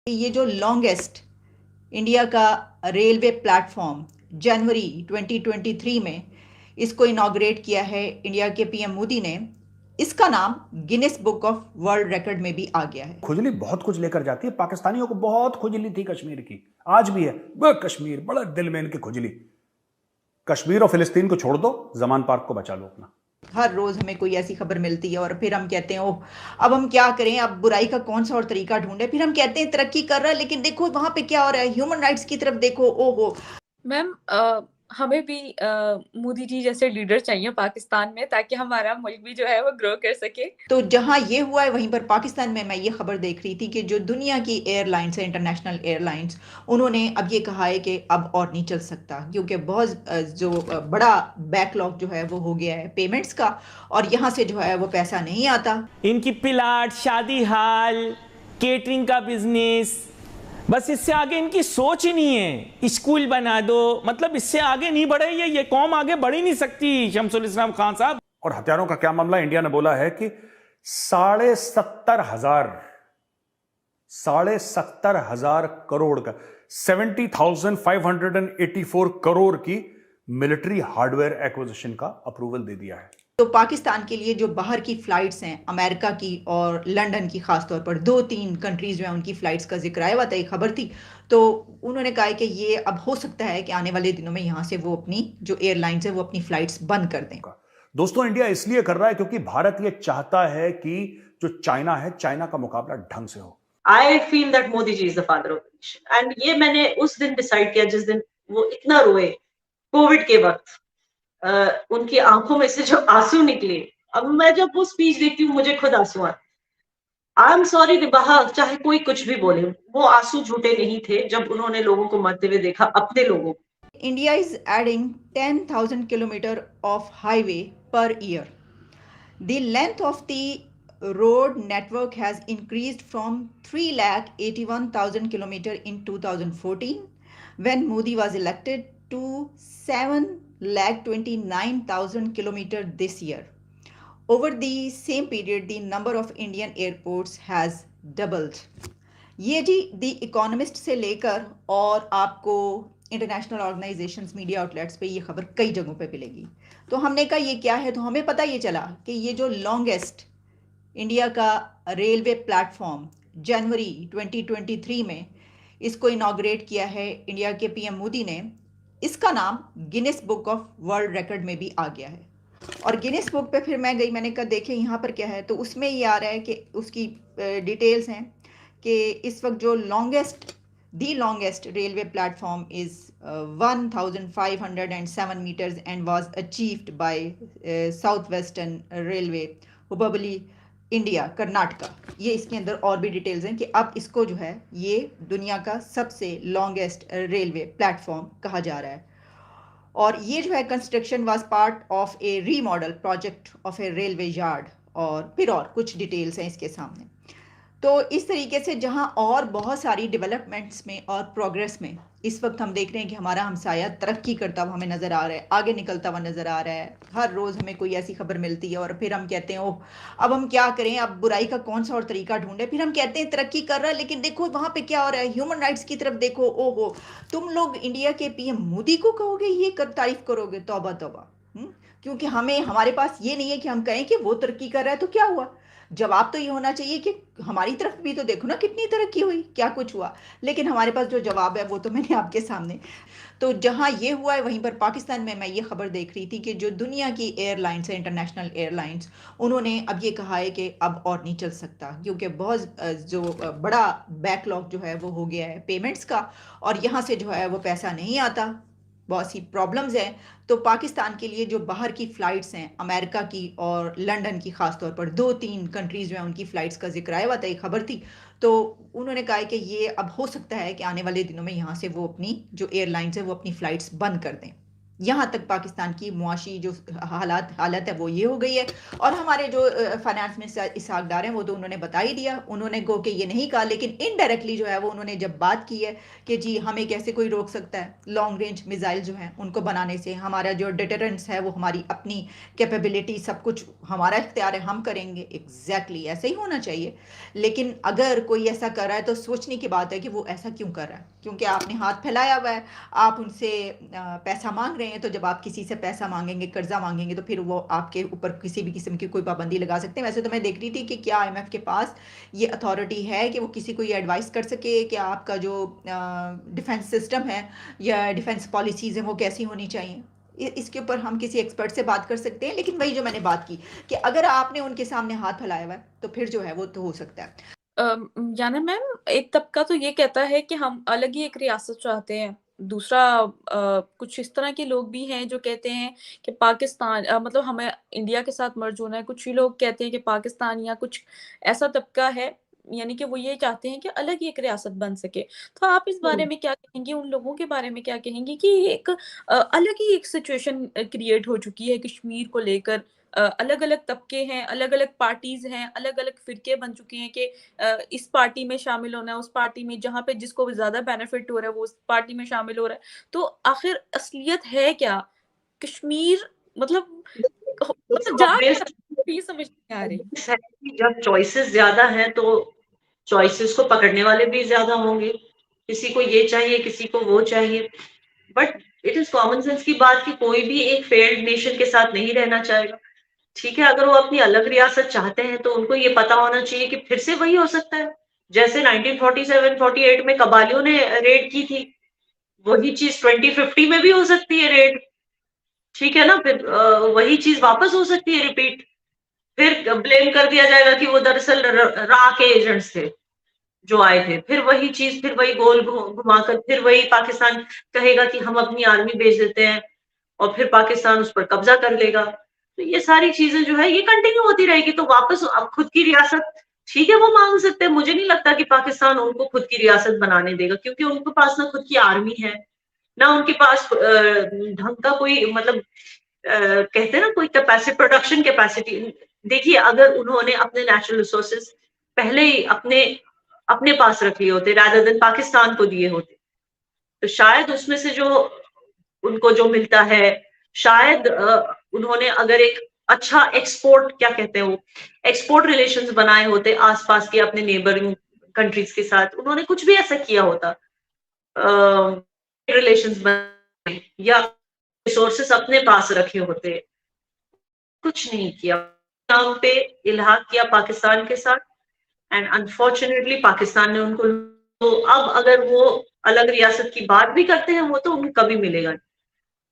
ये जो longest India का रेलवे प्लेटफॉर्म जनवरी 2023 में इसको इनॉग्रेट किया है इंडिया के पीएम मोदी ने। इसका नाम Guinness book of world record में भी आ गया है। खुजली बहुत कुछ लेकर जाती है। पाकिस्तानियों को बहुत खुजली थी कश्मीर की, आज भी है। कश्मीर बड़ा दिल में इनकी खुजली। कश्मीर और फिलिस्तीन को छोड़ दो, जमान पार्क को बचा लो अपना। हर रोज हमें कोई ऐसी खबर मिलती है और फिर हम कहते हैं ओह, अब हम क्या करें, अब बुराई का कौन सा और तरीका ढूंढे। फिर हम कहते हैं तरक्की कर रहा है, लेकिन देखो वहां पे क्या हो रहा है, ह्यूमन राइट्स की तरफ देखो। ओहो मैम, हमें भी मोदी जी जैसे लीडर चाहिए पाकिस्तान में, ताकि हमारा मुल्क भी जो है वो ग्रो कर सके। तो जहां ये हुआ है वहीं पर पाकिस्तान में मैं ये खबर देख रही थी कि जो दुनिया की एयरलाइंस है, इंटरनेशनल एयरलाइंस, उन्होंने अब ये कहा है कि अब और नहीं चल सकता, क्योंकि बहुत जो बड़ा बैकलॉग जो है वो हो गया है पेमेंट्स का, और यहाँ से जो है वो पैसा नहीं आता। इनकी पिलाट, शादी हाल, केटरिंग का बिजनेस, बस इससे आगे इनकी सोच ही नहीं है। स्कूल बना दो, मतलब इससे आगे नहीं बढ़े ये कौम आगे बढ़ ही नहीं सकती। शमसुल इस्लाम खान साहब। और हथियारों का क्या मामला? इंडिया ने बोला है कि 70,500 करोड़ का 70,584 करोड़ की मिलिट्री हार्डवेयर एक्विजिशन का अप्रूवल दे दिया है। तो पाकिस्तान के लिए जो बाहर की फ्लाइट्स हैं, अमेरिका की और लंदन की, खासतौर पर 2-3 कंट्रीज में उनकी फ्लाइट्स का जिक्र आया हुआ था, एक खबर थी। तो उन्होंने कहा कि ये अब हो सकता है कि आने वाले दिनों में यहाँ से वो अपनी जो एयरलाइंस है वो अपनी फ्लाइट्स बंद कर दें। दोस्तों, इंडिया इसलिए कर रहा है क्योंकि भारत ये चाहता है कि जो चाइना है, चाइना का मुकाबला ढंग से हो। I feel that Modi ji is the father of nation, and ये मैंने उस दिन डिसाइड किया जिस दिन वो इतना रोए कोविड के वक्त। उनकी आंखों में से जो आंसू निकले, अब मैं जब वो स्पीच देखती हूँ मुझे खुद आंसू आते। आई एम सॉरी निबाहा, चाहे कोई कुछ भी बोले, वो आंसू झूठे नहीं थे जब उन्होंने लोगों को मरते हुए देखा, अपने लोगों को। India is adding 10,000 kilometers of highway per year. The length of the road network has increased from 3,81,000 kilometers in 2014 when Modi was elected to 7,29,000 kilometers this year. Over the same period, the number of Indian airports has doubled. ये जी दी economist से लेकर और आपको international organisations, media outlets पे ये खबर कई जगहों पे मिलेगी। तो हमने कहा ये क्या है, तो हमें पता ये चला कि ये जो लॉन्गेस्ट इंडिया का रेलवे प्लेटफॉर्म जनवरी 2023 में इसको इनॉग्रेट किया है इंडिया के पीएम मोदी ने। इसका नाम Guinness book of world record में भी आ गया है। और गिनेस बुक पे फिर मैं गई, मैंने कहा देखे यहाँ पर क्या है, तो उसमें ये आ रहा है कि उसकी डिटेल्स हैं कि इस वक्त जो the longest railway platform is 1,507 metres and was achieved by south western railway, Hubli, India, Karnataka. ये इसके अंदर और भी डिटेल्स हैं कि अब इसको जो है ये दुनिया का सबसे लॉन्गेस्ट रेलवे प्लेटफॉर्म कहा जा रहा है। और ये जो है construction was part of A remodel project of A railway yard, और फिर और कुछ डिटेल्स हैं इसके सामने। तो इस तरीके से जहां और बहुत सारी डेवलपमेंट्स में और प्रोग्रेस में इस वक्त हम देख रहे हैं कि हमारा हमसाया तरक्की करता हुआ हमें नज़र आ रहा है, आगे निकलता हुआ नज़र आ रहा है। हर रोज़ हमें कोई ऐसी खबर मिलती है और फिर हम कहते हैं ओह, अब हम क्या करें, अब बुराई का कौन सा और तरीका ढूंढे। फिर हम कहते हैं तरक्की कर रहा है, लेकिन देखो वहां पे क्या हो रहा है, ह्यूमन राइट्स की तरफ देखो। ओहो, तुम लोग इंडिया के पीएम मोदी को कहोगे ये तारीफ करोगे? तौबा तौबा। क्योंकि हमारे पास ये नहीं है कि हम कहें कि वो तरक्की कर रहा है तो क्या हुआ। जवाब तो ये होना चाहिए कि हमारी तरफ भी तो देखो ना कितनी तरक्की हुई, क्या कुछ हुआ। लेकिन हमारे पास जो जवाब है वो तो मैंने आपके सामने। तो जहां ये हुआ है वहीं पर पाकिस्तान में मैं ये खबर देख रही थी कि जो दुनिया की एयरलाइंस है, इंटरनेशनल एयरलाइंस, उन्होंने अब ये कहा है कि अब और नहीं चल सकता, क्योंकि बहुत जो बड़ा बैकलॉग जो है वो हो गया है पेमेंट्स का, और यहाँ से जो है वो पैसा नहीं आता, बहुत सी प्रॉब्लम्स हैं। तो पाकिस्तान के लिए जो बाहर की फ़्लाइट्स हैं, अमेरिका की और लंदन की, ख़ासतौर पर 2-3 कंट्रीज़ में उनकी फ़्लाइट्स का जिक्र आया हुआ था, एक खबर थी। तो उन्होंने कहा है कि ये अब हो सकता है कि आने वाले दिनों में यहाँ से वो अपनी जो एयरलाइंस है वो अपनी फ़्लाइट्स बंद कर दें। यहाँ तक पाकिस्तान की मुआशी जो हालत है वो ये हो गई है। और हमारे जो फाइनेंस मिनिस्टर इसहाक डार हैं वो तो उन्होंने बता ही दिया, उन्होंने गो के ये नहीं कहा, लेकिन इनडायरेक्टली जो है वो उन्होंने जब बात की है कि जी हमें कैसे कोई रोक सकता है लॉन्ग रेंज मिसाइल जो हैं उनको बनाने से, हमारा जो डिटरेंस है वो हमारी अपनी कैपेबिलिटी सब कुछ हमारा इख्तियार है, हम करेंगे। एग्जैक्टली ऐसे ही होना चाहिए। लेकिन अगर कोई ऐसा कर रहा है तो सोचने की बात है कि वो ऐसा क्यों कर रहा है, क्योंकि आपने हाथ फैलाया हुआ है, आप उनसे पैसा मांग रहे हैं। तो जब आप किसी से पैसा मांगेंगे, कर्जा मांगेंगे, तो फिर वो आपके ऊपर किसी भी किस्म की कोई पाबंदी लगा सकते हैं। वैसे तो मैं देख रही थी कि क्या IMF के पास ये अथॉरिटी है कि वो किसी को ये एडवाइस कर सके कि आपका जो डिफेंस सिस्टम है या डिफेंस पॉलिसीज़ हैं वो कैसी होनी चाहिए। इसके ऊपर हम किसी एक्सपर्ट से बात कर सकते हैं। लेकिन वही जो मैंने बात की कि अगर आपने उनके सामने हाथ फैलाया हुआ है तो फिर जो है वो तो हो सकता है। याना मैम, एक तबका तो ये कहता है कि हम अलग ही एक रियासत चाहते हैं। दूसरा कुछ इस तरह के लोग भी हैं जो कहते हैं कि पाकिस्तान मतलब हमें इंडिया के साथ मर्ज होना है। कुछ ही लोग कहते हैं कि पाकिस्तान या कुछ ऐसा तबका है, यानी कि वो ये चाहते हैं कि अलग ही एक रियासत बन सके। तो आप इस बारे में क्या कहेंगी? उन लोगों के बारे में क्या कहेंगी कि ये एक अलग ही एक सिचुएशन क्रिएट हो चुकी है कश्मीर को लेकर। अलग-अलग तबके हैं, अलग-अलग पार्टीज़ हैं, अलग-अलग फ़िरके बन चुके हैं कि इस पार्टी में शामिल होना है, उस पार्टी में, जहाँ पे जिसको ज़्यादा बेनिफिट हो रहा है वो उस पार्टी में शामिल हो रहा है। तो आखिर असलियत है क्या? कश्मीर मतलब मतलब जा क्या रहा है? ये समझ नहीं आ रही। है कि जब चॉइसेस ज्यादा हैं तो चॉइसेस को पकड़ने वाले भी ज्यादा होंगे। किसी को ये चाहिए, किसी को वो चाहिए। But it is common sense की बात कि कोई भी एक फेल्ड नेशन के साथ नहीं रहना चाहेगा। ठीक है, अगर वो अपनी अलग रियासत चाहते हैं तो उनको ये पता होना चाहिए कि फिर से वही हो सकता है जैसे 1947-48 में कबालियों ने रेड की थी। वही चीज 2050 में भी हो सकती है रेड। ठीक है ना, फिर वही चीज वापस हो सकती है रिपीट। फिर ब्लेम कर दिया जाएगा कि वो दरअसल रा के एजेंट्स थे जो आए थे। फिर वही चीज, फिर वही गोल घुमाकर फिर वही पाकिस्तान कहेगा कि हम अपनी आर्मी भेज देते हैं और फिर पाकिस्तान उस पर कब्जा कर लेगा। तो ये सारी चीजें जो है ये कंटिन्यू होती रहेगी। तो वापस अब खुद की रियासत, ठीक है वो मांग सकते हैं। मुझे नहीं लगता कि पाकिस्तान उनको खुद की रियासत बनाने देगा, क्योंकि उनके पास ना खुद की आर्मी है, ना उनके पास ढंग का कोई मतलब कहते हैं ना कोई कैपेसिटी, प्रोडक्शन कैपेसिटी। देखिए, अगर उन्होंने अपने नेचुरल रिसोर्सेज पहले ही अपने अपने पास रख लिए होते रादर देन पाकिस्तान को दिए होते, तो शायद उसमें से जो उनको जो मिलता है, शायद उन्होंने अगर एक अच्छा एक्सपोर्ट, क्या कहते हैं वो, एक्सपोर्ट रिलेशंस बनाए होते आसपास के अपने नेबरिंग कंट्रीज के साथ, उन्होंने कुछ भी ऐसा किया होता, रिलेशंस बनाए या रिसोर्सेस अपने पास रखे होते। कुछ नहीं किया, नाम पे इल्हाक किया पाकिस्तान के साथ, एंड अनफॉर्चुनेटली पाकिस्तान ने उनको, तो अब अगर वो अलग रियासत की बात भी करते हैं वो तो उनको कभी मिलेगा नहीं।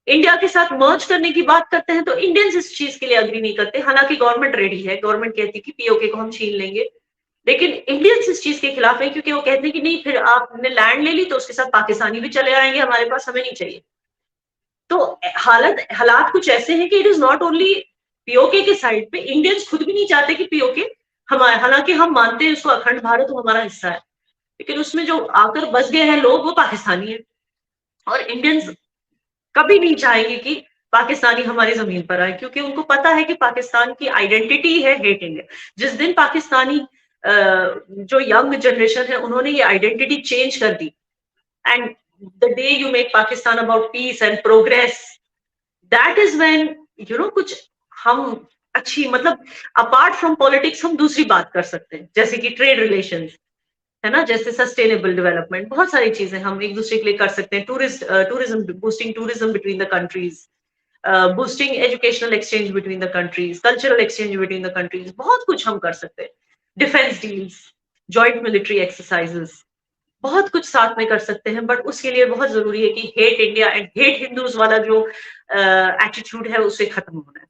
इंडिया के साथ मर्ज करने की बात करते हैं तो इंडियंस इस चीज के लिए अग्री नहीं करते। हालांकि गवर्नमेंट रेडी है, गवर्नमेंट कहती है कि पीओके को हम छीन लेंगे, लेकिन इंडियंस इस चीज के खिलाफ है, क्योंकि वो कहते हैं कि नहीं, फिर आपने लैंड ले ली तो उसके साथ पाकिस्तानी भी चले आएंगे हमारे पास, हमें नहीं चाहिए। तो हालात कुछ ऐसे हैं कि it is not only PoK के साइड पे, इंडियंस खुद भी नहीं चाहते कि पीओके हमारे, हालांकि हम मानते हैं उसको अखंड भारत वो हमारा हिस्सा है, लेकिन उसमें जो आकर बस गए हैं लोग वो पाकिस्तानी है। और इंडियंस कभी नहीं चाहेंगे कि पाकिस्तानी हमारी जमीन पर आए, क्योंकि उनको पता है कि पाकिस्तान की आइडेंटिटी है हेट इंडिया। जिस दिन पाकिस्तानी जो यंग जनरेशन है उन्होंने ये आइडेंटिटी चेंज कर दी, and the day you make Pakistan about peace and progress, that is when कुछ हम अच्छी, मतलब अपार्ट फ्रॉम पॉलिटिक्स हम दूसरी बात कर सकते हैं, जैसे कि ट्रेड रिलेशंस है ना, जैसे सस्टेनेबल डेवलपमेंट, बहुत सारी चीजें हम एक दूसरे के लिए कर सकते हैं। Tourism, boosting tourism between the countries, boosting educational exchange between the countries, cultural exchange between the countries, बहुत कुछ हम कर सकते हैं। Defence deals, joint military exercises, बहुत कुछ साथ में कर सकते हैं। बट उसके लिए बहुत जरूरी है कि hate India and hate Hindus वाला जो एटीट्यूड है उससे खत्म होना है।